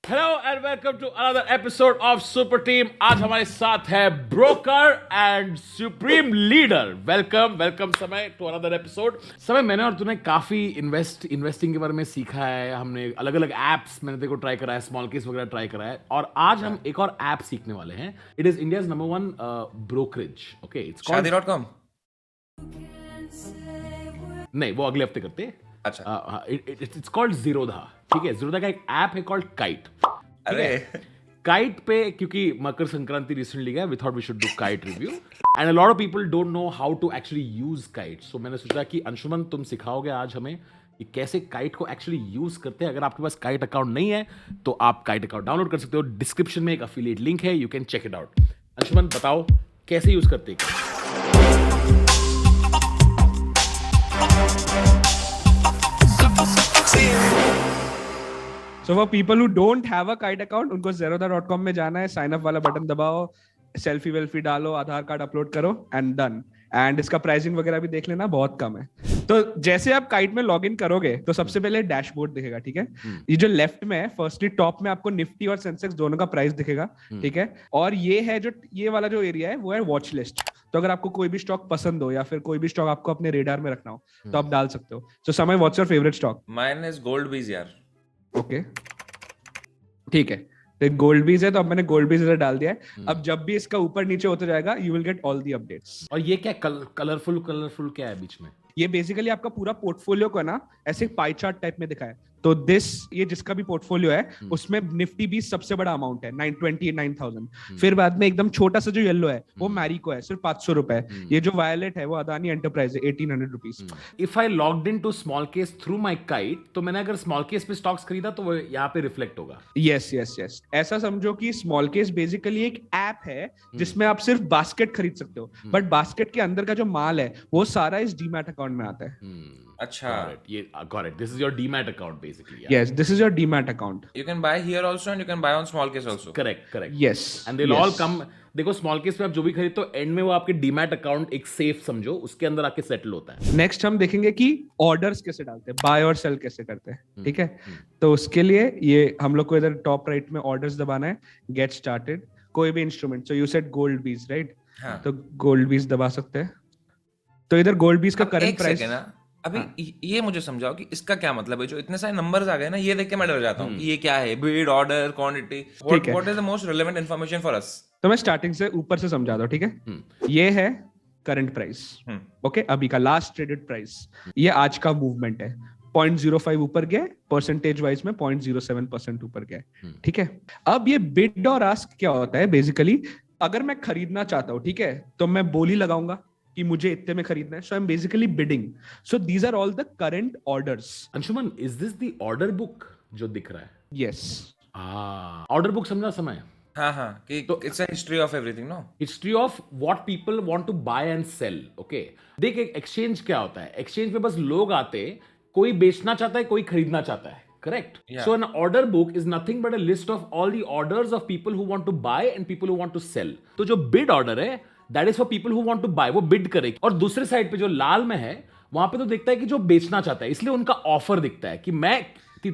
Hello and welcome to another episode of super team. आज हमारे साथ है broker and supreme leader. Welcome Samay to another episode. Samay मैंने और तूने काफी इन्वेस्टिंग के बारे में सीखा है। हमने अलग अलग एप्स मैंने तेरे को ट्राई करा है, स्मॉल केस वगैरह ट्राई करा है, और आज हम एक और ऐप सीखने वाले हैं। It is India's number 1 brokerage. Okay, it's शादी.com। नहीं, वो अगले हफ्ते करते हैं। अच्छा, इट्स कॉल्ड जीरोधा। ठीक है, जीरोधा का एक ऐप है कॉल्ड काइट। अरे काइट पे क्योंकि मकर संक्रांति रिसेंटली गया, we thought we should do kite review and a lot of people don't know how to actually use kite. So मैंने सोचा कि अंशुमन तुम सिखाओगे आज हमें कि कैसे काइट को एक्चुअली यूज करते हैं। अगर आपके पास काइट अकाउंट नहीं है तो आप काइट अकाउंट डाउनलोड कर सकते हो। डिस्क्रिप्शन में एक अफिलिएट लिंक है, you can check it out. Anshuman बताओ कैसे यूज करते हैं। So for people who don't have a Kite account, उनको zerodha.com में जाना है, साइन अप वाला बटन दबाओ, सेल्फी वेल्फी डालो, आधार कार्ड अपलोड करो एंड डन। एंड इसका प्राइसिंग वगैरह भी देख लेना, बहुत कम है। तो जैसे आप काइट में लॉग इन करोगे तो सबसे पहले डैशबोर्ड दिखेगा, ठीक है। ये जो लेफ्ट में है, फर्स्टली टॉप में आपको निफ्टी और सेंसेक्स दोनों का प्राइस दिखेगा, ठीक है। और ये है जो ये वाला जो एरिया है वो है वॉच लिस्ट। तो अगर आपको कोई भी स्टॉक पसंद हो या फिर कोई भी स्टॉक आपको अपने रेडार में रखना हो तो आप डाल सकते हो। सो समय, what's your favourite stock? Mine is gold बीज यार। ओके, ठीक है। तो गोल्ड बीज है तो अब मैंने गोल्ड बीज इधर डाल दिया है। अब जब भी इसका ऊपर नीचे होता जाएगा, you will get all the updates. और ये क्या कलरफुल क्या है बीच में? ये बेसिकली आपका पूरा पोर्टफोलियो को ना ऐसे पाई चार्ट टाइप में दिखाया है। तो ये जिसका भी पोर्टफोलियो है उसमें निफ्टी 20 सबसे बड़ा अमाउंट है, 929,000। फिर बाद में एकदम छोटा सा जो येलो है वो मैरिको है, सिर्फ 500 रुपए। ये जो वायलेट है वो अदानी एंटरप्राइज है, 1800 rupees. If I logged in to smallcase through my Kite, तो मैंने अगर स्मॉल केस पे स्टॉक्स खरीदा तो वो यहाँ पे रिफ्लेक्ट होगा। यस यस यस, ऐसा समझो कि स्मॉल केस बेसिकली एक ऐप है जिसमें आप सिर्फ बास्केट खरीद सकते हो, बट बास्केट के अंदर का जो माल है वो सारा इस डीमैट अकाउंट में आता है। अच्छा, got it. This is your demat account basically. Yeah. Yes, this is your demat account. you can buy here also and you can buy on small case also. Correct. Yes. And they'll yes. all come. देखो, small case में आप जो भी खरीदते हो and में वो आपके डीमैट अकाउंट एक सेफ समझो, उसके अंदर आके सेटल होता है। नेक्स्ट हम देखेंगे कि ऑर्डर्स कैसे डालते हैं, बाय और सेल कैसे करते हैं, ठीक है। तो उसके लिए ये हम लोग को इधर टॉप राइट में ऑर्डर्स दबाना है, गेट स्टार्टेड, कोई भी instrument. So you said gold बीज, राइट? तो गोल्ड बीज दबा सकते हैं। तो इधर गोल्ड बीज का करंट प्राइस अभी ये मुझे समझाओ कि इसका क्या मतलब है। जो इतने सारे नंबर्स आ गए ना, ये देख के मैं डर जाता हूँ कि ये क्या है, bid, order, quantity, what is the most relevant information for us. तो मैं स्टार्टिंग से ऊपर से समझा दूं, ठीक है। ये है करंट प्राइस, ओके, अभी का लास्ट ट्रेडेड प्राइस। ये आज का मूवमेंट है, 0.05 ऊपर गया, परसेंटेज वाइज में 0.07% ऊपर गया, ठीक है। अब ये बिड और आस्क क्या होता है बेसिकली, अगर मैं खरीदना चाहता हूँ, ठीक है, तो मैं बोली लगाऊंगा कि मुझे इतने में खरीदना है। So I am basically bidding. So these are all the current orders. Anshuman, is this the order book जो दिख रहा है? यस। ऑर्डर बुक समझा समय? हाँ कि तो it's a history of everything, no? History of what people want to buy and sell. Okay, देख, एक एक्सचेंज क्या होता है? एक्सचेंज पे बस लोग आते, कोई बेचना चाहता है, कोई खरीदना चाहता है, correct? So an order book is nothing but a list of all the orders of people who want to buy and people who want to sell. तो जो bid order है, that is for people who want to buy, वो bid करेगी। और दूसरे side पे जो लाल में है, वहां पे तो दिखता है कि जो बेचना चाहता है, इसलिए उनका ऑफर दिखता है कि मैं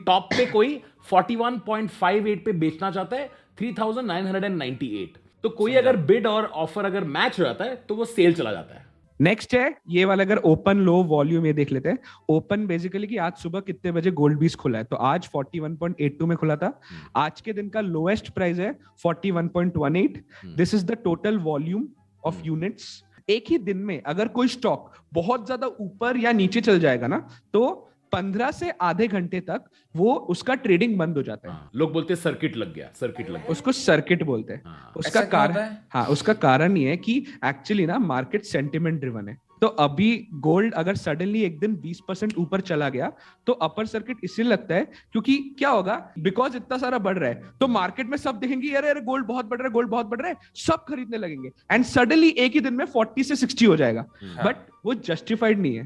टॉप पे कोई 41.58 पे बेचना चाहता है 3,998। तो कोई अगर बिड और ऑफर अगर मैच हो जाता है तो वो सेल चला जाता है। नेक्स्ट है ये वाला, अगर ओपन लो वॉल्यूम ये देख लेते हैं। ओपन बेसिकली कि आज सुबह कितने बजे गोल्ड बीज खुला है, तो आज 41.82 में खुला था। आज के दिन का लोएस्ट प्राइस है 41.18। This is the total volume of units. एक ही दिन में अगर कोई स्टॉक बहुत ज्यादा ऊपर या नीचे चल जाएगा ना, तो 15 से आधे घंटे तक वो उसका ट्रेडिंग बंद हो जाता है। लोग बोलते हैं सर्किट लग गया। उसको सर्किट बोलते हैं। उसका कारण, हाँ, उसका कारण ये है कि एक्चुअली ना मार्केट सेंटिमेंट ड्रिवन है। तो अभी गोल्ड अगर सडनली एक दिन 20% ऊपर चला गया तो अपर सर्किट इसलिए लगता है क्योंकि क्या होगा, बिकॉज इतना सारा बढ़ रहा है तो मार्केट में सब देखेंगे अरे अरे गोल्ड बहुत बढ़ रहा है, गोल्ड बहुत बढ़ रहा है, सब खरीदने लगेंगे एंड सडनली एक ही दिन में 40 से 60 हो जाएगा। बट वो जस्टिफाइड नहीं है।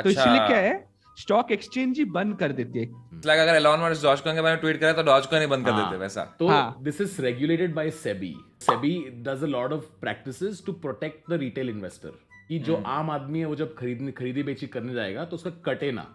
तो इसलिए क्या है, स्टॉक एक्सचेंज ही बंद कर देती है। लाइक अगर एलन मस्क डॉजकॉइन के बारे में ट्वीट करे तो डॉजकॉइन ही बंद कर देते वैसा। तो this is regulated by SEBI. SEBI does a lot of practices to protect the retail investor, कि जो आम आदमी है वो जब खरीदी बेची करने जाएगा तो उसका कटे ना।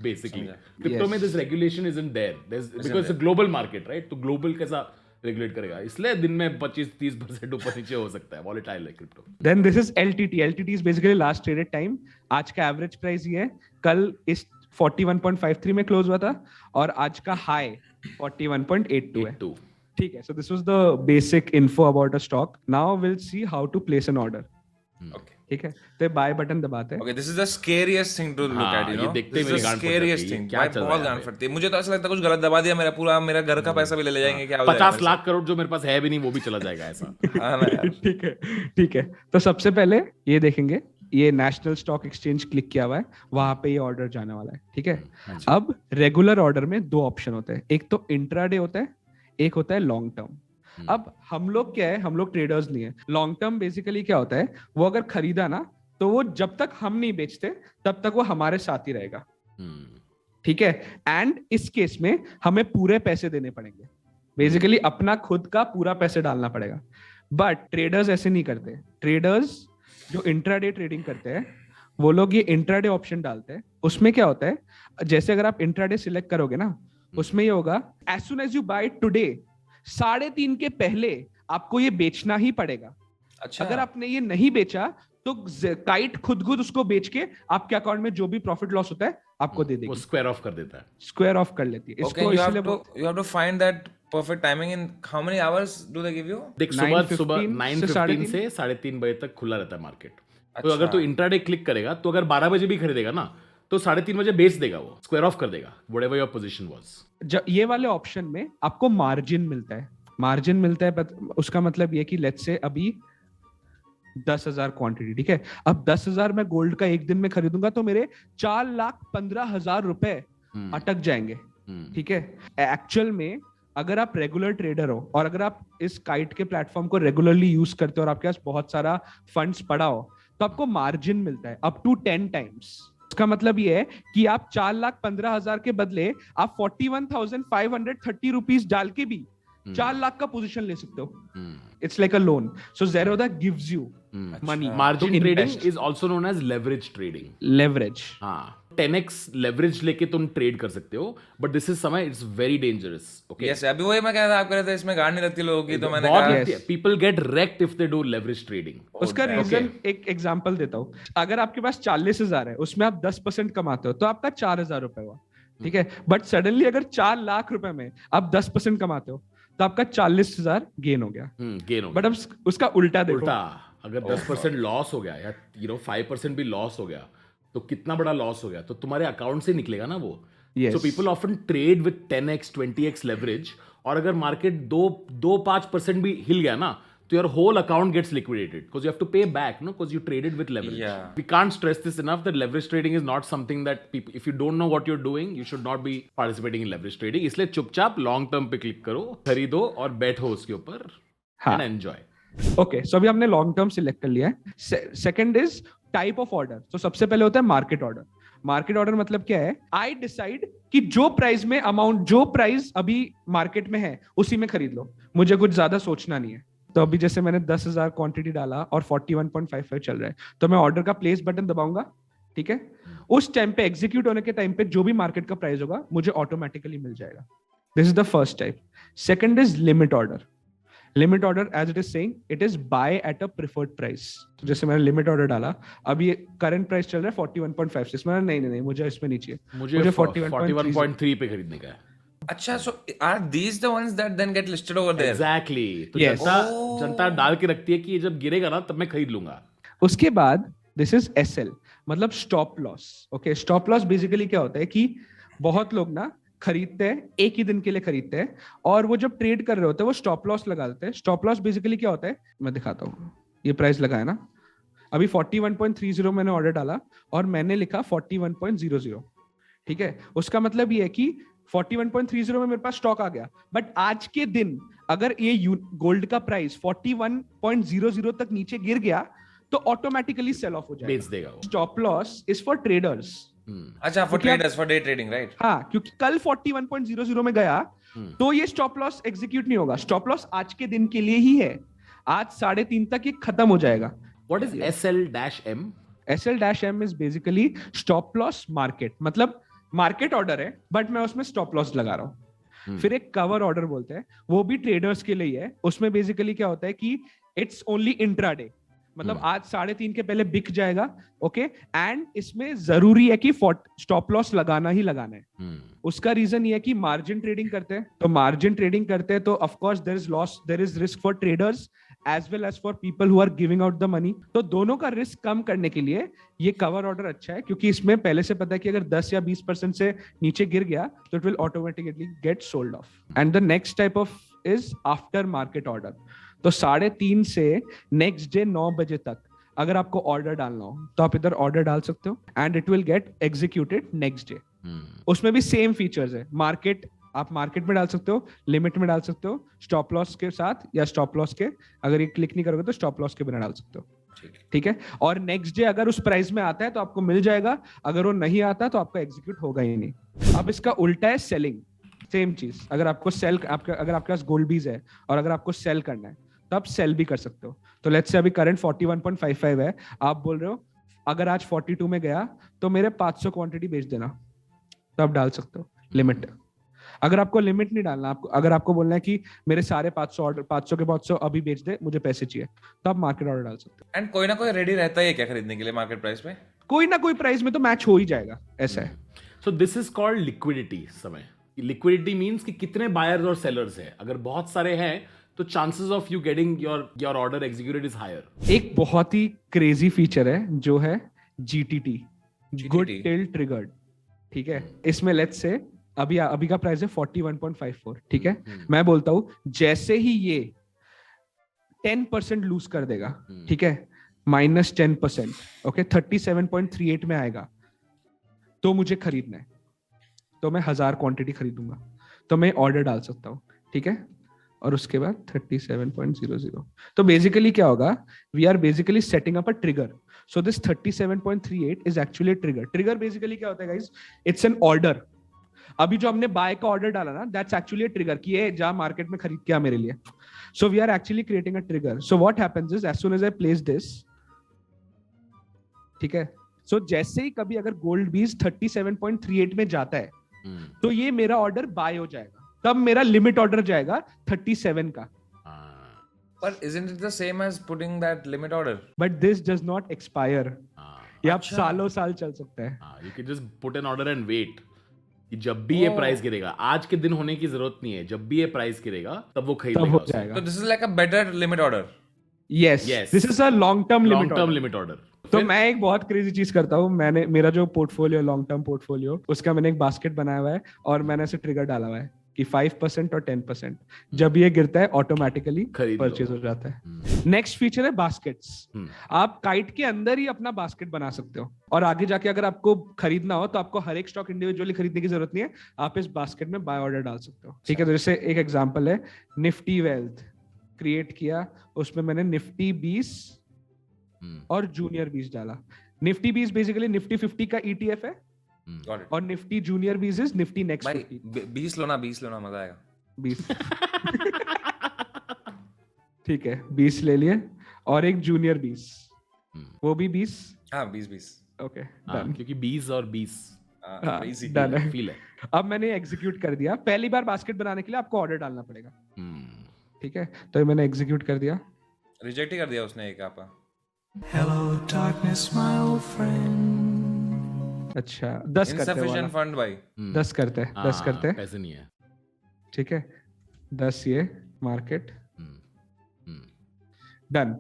basically. Crypto में this regulation isn't there. Because it's a global market, right? तो global कैसा रेगुलेट करेगा, इसलिए दिन में 25-30% ऊपर नीचे हो सकता है, वॉलेटाइल है crypto. Then this is LTT. LTT is basically last traded time. आज का एवरेज प्राइस ये है, कल इस 41.53 में क्लोज हुआ था और आज का हाई 41.82 है. ठीक है. So this was the basic info about a stock. Now we'll see how to place an order. Okay. ठीक है. तो बाय बटन दबाते हैं. Okay, this is the scariest thing to look at, you know. देखते This is the scariest thing. क्या बहुत गांड फटती है. मुझे तो ऐसा लगता है कुछ गलत दबा दिया, मेरा घर का पैसा भी ले जाएंगे, क्या हो जाएगा. 50 लाख करोड़ जो मेरे पास है भी नहीं, वो भी चला जाएगा ऐसा. हाँ ना यार. ठीक है. तो सबसे पहले ये देखेंगे, ये नेशनल स्टॉक एक्सचेंज क्लिक किया हुआ है, वहां पे ये ऑर्डर जाने वाला है. ठीक है. अब रेगुलर ऑर्डर में दो ऑप्शन होते हैं, एक तो इंट्राडे होता है, एक होता है लॉन्ग टर्म. अब हम लोग क्या है, हम लोग ट्रेडर्स नहीं है. लॉन्ग टर्म बेसिकली क्या होता है, वो अगर खरीदा ना तो वो जब तक हम नहीं बेचते तब तक वो हमारे साथ ही रहेगा. ठीक है. एंड इस केस में हमें पूरे पैसे देने पड़ेंगे, बेसिकली अपना खुद का पूरा पैसे डालना पड़ेगा. बट ट्रेडर्स ऐसे नहीं करते. ट्रेडर्स जो इंट्राडे ट्रेडिंग करते हैं वो लोग ये इंट्राडे ऑप्शन डालते हैं. उसमें क्या होता है, जैसे अगर आप इंट्राडे सिलेक्ट करोगे ना, उसमें ये होगा as soon as you buy today 3:30 के पहले आपको ये बेचना ही पड़ेगा. अच्छा. अगर आपने ये नहीं बेचा तो काइट खुद उसको बेच के आपके अकाउंट में जो भी प्रॉफिट लॉस होता है आपको दे देगी. वो स्क्वायर ऑफ कर देता है. स्क्वायर ऑफ कर लेती है. इसको you have to find that perfect timing in how many hours do they give you? देख, सुबह 9:15 से 3:30 बजे तक खुला रहता है मार्केट. तो अगर तू इंट्राडे क्लिक करेगा तो अगर 12 बजे भी खरीदेगा ना तो 3:30 बजे बेच देगा, वो स्क्वायर ऑफ कर देगा व्हाटएवर योर पोजीशन वाज. ये वाले ऑप्शन में आपको मार्जिन मिलता है. मार्जिन मिलता है, उसका मतलब ये कि लेट्स से अभी 10,000 क्वांटिटी. ठीक है. अब 10,000 मैं गोल्ड का एक दिन में खरीदूंगा तो मेरे 4,15,000 रुपए अटक जाएंगे. ठीक है. एक्चुअल में अगर आप रेगुलर ट्रेडर हो और अगर आप इस काइट के प्लेटफॉर्म को रेगुलरली यूज करते हो और आपके पास बहुत सारा फंड्स पड़ा हो तो आपको मार्जिन मिलता है अप टू 10 टाइम्स. उसका मतलब ये है कि आप 4,15,000 के बदले आप 41,530 रुपीज डाल के भी 4 लाख का पोजीशन ले सकते हो. It's like a loan. So Zerodha gives you money. Margin trading is also known as leverage trading. Leverage. हाँ. 10x leverage लेके तुम ट्रेड कर सकते हो, but this is समय it's very dangerous. Okay. Yes, अभी वही मैं कह रहा था, आप कह रहे थे इसमें गांड नहीं लगती लोगों की, तो मैंने कहा people get wrecked if they do leverage trading. उसका रीजन एक एग्जांपल देता हूँ. अगर आपके पास 40,000 है, उसमें आप 10% कमाते हो तो आपका 4,000 रुपए हुआ. ठीक है. बट सडनली अगर 4 लाख रुपए में आप 10% कमाते हो तो आपका 40,000 गेन हो गया. बट अब उसका उल्टा देखो. अगर 10% लॉस हो गया या 5% भी लॉस हो गया तो कितना बड़ा लॉस हो गया, तो तुम्हारे अकाउंट से निकलेगा ना वो. So people often trade with 10x 20x leverage, और अगर मार्केट 2-5% भी हिल गया ना तो your whole account gets liquidated because you have to pay back, no? Because you traded with leverage. Yeah. We can't stress this enough that leverage trading is not something that people, if you don't know what you're doing, you should not be participating in leverage trading. इसलिए चुपचाप long term पे click करो, खरीदो और बैठो उसके ऊपर and enjoy. Okay, so अभी हमने long term select कर लिया है. Second is type of order. So सबसे पहले होता है market order. मार्केट ऑर्डर मतलब क्या है, आई डिसाइड कि जो प्राइस में अमाउंट, जो प्राइस अभी मार्केट में है उसी में खरीद लो, मुझे कुछ ज्यादा सोचना नहीं है. तो अभी जैसे मैंने 10,000 क्वांटिटी डाला और 41.55 चल रहा है तो मैं ऑर्डर का प्लेस बटन दबाऊंगा. ठीक है. उस टाइम पे एग्जीक्यूट होने के टाइम पे जो भी मार्केट का प्राइस होगा मुझे ऑटोमेटिकली मिल जाएगा. This is the first type. Second is limit order. Limit order as it is saying it is buy at a preferred price. तो जैसे मैंने लिमिट ऑर्डर डाला, अब ये करंट प्राइस चल रहा है 41.56, मैंने नहीं मुझे इसमें नहीं चाहिए, मुझे 41.3 पे खरीदने का है. अच्छा, so are these the ones that then get listed over there? Exactly. तो जनता डाल के रखती है कि ये जब गिरेगा ना तब मैं खरीद लूंगा. उसके बाद दिस इज SL, मतलब stop loss. Okay, stop loss basically क्या होता है कि बहुत लोग ना खरीदते हैं, एक ही दिन के लिए खरीदते हैं और वो जब ट्रेड कर रहे होते हैं वो स्टॉप लॉस लगा देते हैं. स्टॉप लॉस बेसिकली क्या होता है, मैं दिखाता हूँ. ये प्राइस लगा है ना, अभी 41.30 मैंने ऑर्डर डाला और मैंने लिखा 41.00. ठीक है. उसका मतलब ये है कि 41.30 में मेरे पास स्टॉक आ गया, बट आज के दिन अगर ये गोल्ड का प्राइस 41.00 तक नीचे गिर गया तो ऑटोमेटिकली सेल ऑफ हो जाएगा, बेच देगा वो. Stop loss is for traders. अच्छा, for traders, for day trading, right? हाँ, क्योंकि कल 41.00 में गया तो ये स्टॉप लॉस एग्जीक्यूट नहीं होगा. स्टॉप लॉस आज के दिन के लिए ही है, आज 3:30 तक ये खत्म हो जाएगा. What is SL-M? SL-M is basically stop loss market. मतलब मार्केट ऑर्डर है बट मैं उसमें स्टॉप लॉस लगा रहा हूँ। फिर एक कवर ऑर्डर बोलते हैं, वो भी ट्रेडर्स के लिए ही है। उसमें बेसिकली क्या होता है कि इट्स ओनली इंट्राडे, मतलब आज 3:30 के पहले बिक जाएगा, ओके, एंड इसमें जरूरी है कि स्टॉप लॉस लगाना ही लगाना है। उसका रीजन ये है कि मार्जिन ट्रेडिंग करते हैं, तो मार्जिन ट्रेडिंग करते हैं तो of course there is loss, there is risk for traders as well as for people who are giving out the money. तो दोनों का रिस्क कम करने के लिए ये कवर ऑर्डर अच्छा है, क्योंकि इसमें पहले से पता है कि अगर 10 या 20% से नीचे गिर गया तो it will automatically get sold off. And the next type of is after market order. तो 3:30 से नेक्स्ट डे 9 बजे तक अगर आपको ऑर्डर डालना हो तो आप इधर ऑर्डर डाल सकते हो and it will get executed next day. उसमें भी सेम फीचर्स है, मार्केट आप मार्केट में डाल सकते हो, लिमिट में डाल सकते हो, स्टॉप लॉस के साथ या स्टॉप लॉस के, अगर ये क्लिक नहीं करोगे तो स्टॉप लॉस के बिना डाल सकते हो, ठीक है। और नेक्स्ट डे अगर उस प्राइस में आता है तो आपको मिल जाएगा, अगर वो नहीं आता तो आपका एग्जीक्यूट होगा ही नहीं। अब इसका उल्टा है सेलिंग, सेम चीज। अगर आपको अगर आपके पास गोल्ड बीज है और अगर आपको सेल करना है तो आप सेल भी कर सकते हो। तो लेट्स से अभी करंट 41.55 है, आप बोल रहे हो अगर आज 42 में गया तो मेरे 500 क्वांटिटी बेच देना, तो आप डाल सकते हो लिमिट। अगर आपको लिमिट नहीं डालना, अगर आपको बोलना है कि मेरे सारे 500 के 500 अभी बेच दे, मुझे पैसे चाहिए, तो आप मार्केट ऑर्डर डाल सकते हो। एंड कोई ना कोई रेडी रहता है क्या खरीदने के लिए मार्केट प्राइस में? कोई ना कोई प्राइस में तो मैच हो ही जाएगा, ऐसा है। So this is called liquidity. समय लिक्विडिटी मीन्स कि कितने बायर्स और सेलर्स है, अगर बहुत सारे हैं तो chances of you getting your order executed is higher. एक बहुत ही क्रेजी फीचर है जो है GTT, गुड टिल ट्रिगर्ड, ठीक है। इसमें लेट्स से अभी का प्राइस है 41.54, ठीक है। मैं बोलता हूं जैसे ही ये 10% लूज कर देगा, ठीक है, -10%, ओके, 37.38 में आएगा तो मुझे खरीदना है, तो मैं 1000 क्वांटिटी खरीदूंगा, तो मैं ऑर्डर डाल सकता हूं, ठीक है। और उसके बाद 37.00। तो बेसिकली क्या होगा, we are basically setting up a trigger. So this 37.38 is actually trigger. Trigger basically क्या होता है गाइस, इट्स एन ऑर्डर। अभी जो हमने बाय का ऑर्डर डाला ना, दैट्स एक्चुअली अ ट्रिगर कि ये जा मार्केट में खरीद के आ मेरे लिए। So we are actually creating a trigger. So what happens is as soon as I place this, ठीक है, सो जैसे ही कभी अगर गोल्ड बीज 37.38 में जाता है तो ये मेरा ऑर्डर बाय हो जाएगा, तब मेरा लिमिट ऑर्डर जाएगा 37 का। But isn't it the same as putting that limit order? But this does not expire. ये आप सालों साल चल सकता है। You can just put an order and wait कि जब भी ये प्राइस गिरेगा, आज के दिन होने की जरूरत नहीं है, जब भी ये प्राइस गिरेगा तब वो खरीद लेगा, हो जाएगा। So this is like a better limit order. Yes, this is a long term limit order. तो मैं एक बहुत क्रेजी चीज करता हूँ, मेरा जो पोर्टफोलियो, लॉन्ग टर्म पोर्टफोलियो, उसका मैंने एक बास्केट बनाया हुआ है और मैंने ऐसे ट्रिगर डाला हुआ है कि 5% और 10%, जब ये गिरता है ऑटोमेटिकली परचेज हो जाता है। नेक्स्ट फीचर है बास्केट्स। आप काइट के अंदर ही अपना बास्केट बना सकते हो और आगे जाके अगर आपको खरीदना हो तो आपको हर एक स्टॉक इंडिविजुअली खरीदने की जरूरत नहीं है, आप इस बास्केट में बाय ऑर्डर डाल सकते हो, ठीक है। तो जैसे एक एग्जांपल है, निफ्टी वेल्थ क्रिएट किया, उसमें मैंने निफ्टी 20 और जूनियर 20 डाला। निफ्टी 20 बेसिकली निफ्टी 50 का ETF है और Nifty junior 20 is Nifty next 50। 20 लो ना, मजा आएगा। 20 ठीक है, 20 ले लिए और एक जूनियर 20, वो भी 20। हाँ, 20 ओके, क्योंकि 20 और 20 डन है, फील है। अब मैंने एग्जीक्यूट कर दिया। पहली बार बास्केट बनाने के लिए आपको ऑर्डर डालना पड़ेगा, ठीक है। तो ये मैंने एग्जीक्यूट कर दिया, रिजेक्ट ही कर दिया उसने एक आपका। Hello darkness my old friend। अच्छा 10 करते हैं, Insufficient fund भाई। 10 करते हैं, 10 करते हैं, पैसे नहीं है, ठीक है। 10 ये मार्केट डन।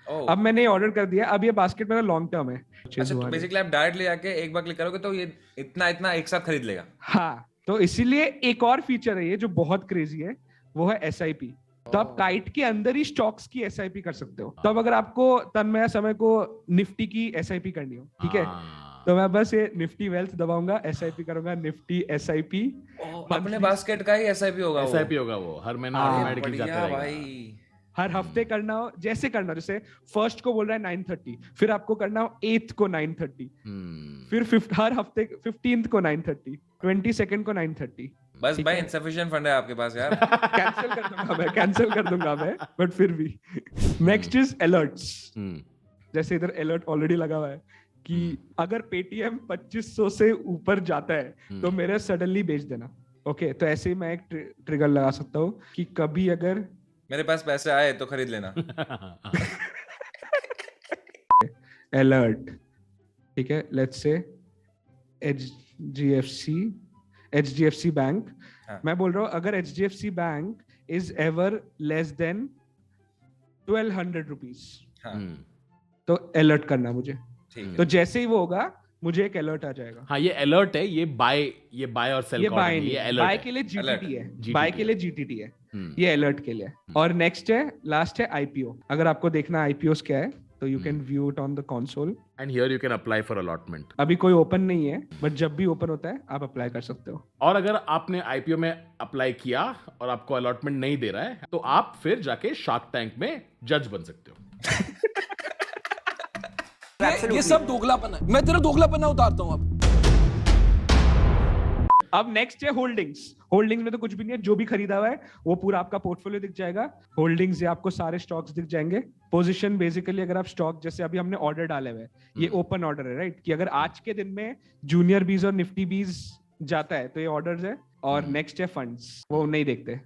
अब मैंने ऑर्डर कर दिया। अब ये बास्केट मेरा लॉन्ग टर्म है। अच्छा, तो बेसिकली आप डायरेक्टली आके एक बार क्लिक करोगे तो ये इतना एक साथ खरीद लेगा। हाँ, तो इसीलिए एक और फीचर है ये जो बहुत क्रेजी है, वो है SIP। तो आप काइट के अंदर ही स्टॉक्स की SIP कर सकते हो। तब अगर आपको तन्मय समय को निफ्टी की SIP करनी हो, ठीक है, तो मैं बस ये निफ्टी वेल्थ दबाऊंगा, SIP करूंगा, निफ्टी SIP अपने बास्केट का ही SIP होगा, वो हर महीना ऑटोमेटिकली जाता रहेगा भाई। हर हफ्ते करना हो, जैसे करना हो, जैसे फर्स्ट को बोल रहा है 9:30, फिर आपको करना हो 8th को 9:30, फिर हर हफ्ते 15th को 9:30, 22nd को 9:30। बस भाई insufficient फंड है आपके पास यार। कैंसिल कर दूंगा मैं, बट फिर भी। Next is alerts. जैसे इधर अलर्ट ऑलरेडी लगा हुआ है कि अगर पेटीएम 2500 से ऊपर जाता है तो मेरे सडनली बेच देना। ओके, तो ऐसे ही मैं एक ट्रिगर लगा सकता हूँ कि कभी अगर मेरे पास पैसे आए तो खरीद लेना। अलर्ट, ठीक है, लेट्स से HDFC बैंक, हाँ। मैं बोल रहा हूँ अगर HDFC bank is ever less than 1200 rupees, हाँ, तो अलर्ट करना मुझे। ठीक तो है। जैसे ही वो होगा मुझे एक अलर्ट आ जाएगा। हाँ, ये अलर्ट है, ये बाय और सेल ये का बाय order नहीं, नहीं, ये अलर्ट बाय है। के लिए Alert. GTT है, GTT बाय के है। लिए GTT है, ये अलर्ट के लिए। और नेक्स्ट है, लास्ट है IPO। अगर आपको देखना IPOs क्या है तो you can view it on the console. And here you can apply for allotment. अभी कोई ओपन नहीं है, बट जब भी ओपन होता है आप अप्लाई कर सकते हो। और अगर आपने IPO में अप्लाई किया और आपको अलॉटमेंट नहीं दे रहा है तो आप फिर जाके शार्क टैंक में जज बन सकते हो। ये सब दोगलापन है, मैं तेरा दोगलापना उतारता हूँ अब। अब नेक्स्ट है होल्डिंग्स। होल्डिंग्स में तो कुछ भी नहीं है, जो भी खरीदा हुआ है वो पूरा आपका पोर्टफोलियो दिख जाएगा। होल्डिंग्स ये आपको सारे स्टॉक्स दिख जाएंगे। पोजीशन बेसिकली अगर आप स्टॉक, जैसे अभी हमने ऑर्डर डाले हुए, ये ओपन ऑर्डर है, राइट, कि अगर आज के दिन में जूनियर बीज और निफ्टी बीज जाता है तो ये ऑर्डर्स है। और नेक्स्ट है फंड्स, वो नहीं देखते।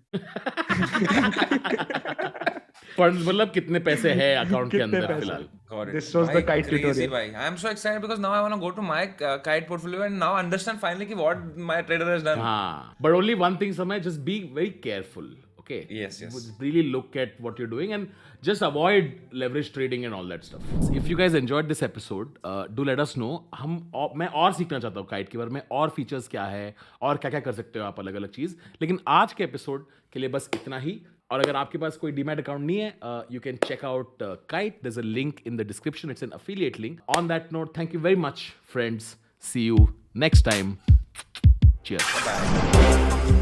फंड्स मतलब कितने पैसे हैं अकाउंट के कितने अंदर पैसे? फिलहाल। Got it. This was the भाई, kite crazy tutorial. भाई. I am so excited because now I want to go to my kite portfolio and now understand finally कि what my trader has done. हाँ, but only one thing, Samay, just be very careful. Okay. Yes, yes. Really look at what you're doing and just avoid leverage trading and all that stuff. If you guys enjoyed this episode, do let us know. मैं और सीखना चाहता हूँ kite के बारे में, और features क्या है और क्या क्या कर सकते हो आप अलग अलग चीज। लेकिन आज के एपिसोड के लिए बस इतना ही। और अगर आपके पास कोई डीमैट अकाउंट नहीं है, you can check out Kite, there is a link in the description, it's an affiliate link. On that note, thank you very much friends, see you next time, cheers।